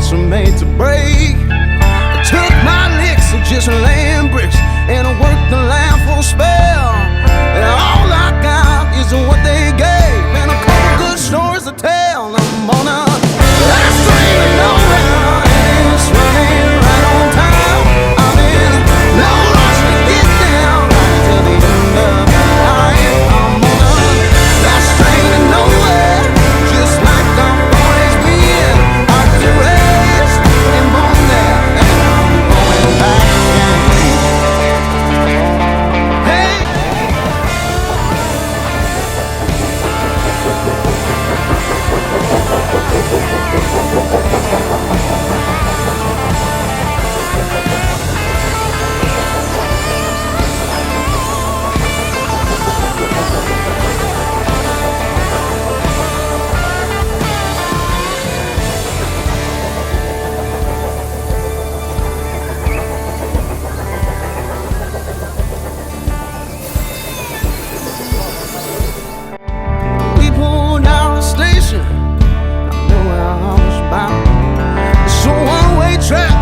hearts are made to break. I took my licks of just laying bricks, and I worked the land for a spell. And all I got is what they gave, and a couple good stories to tell. I'm on a last train to nowhere, and it's running right on time. I'm in no rush to get down right till the end of the line. I'm on a last train to nowhere, just like I'm always been. I just raised and born there, and I'm going back again. Hey. We pulled down the station, I knew where I was bound. It's a one-way track.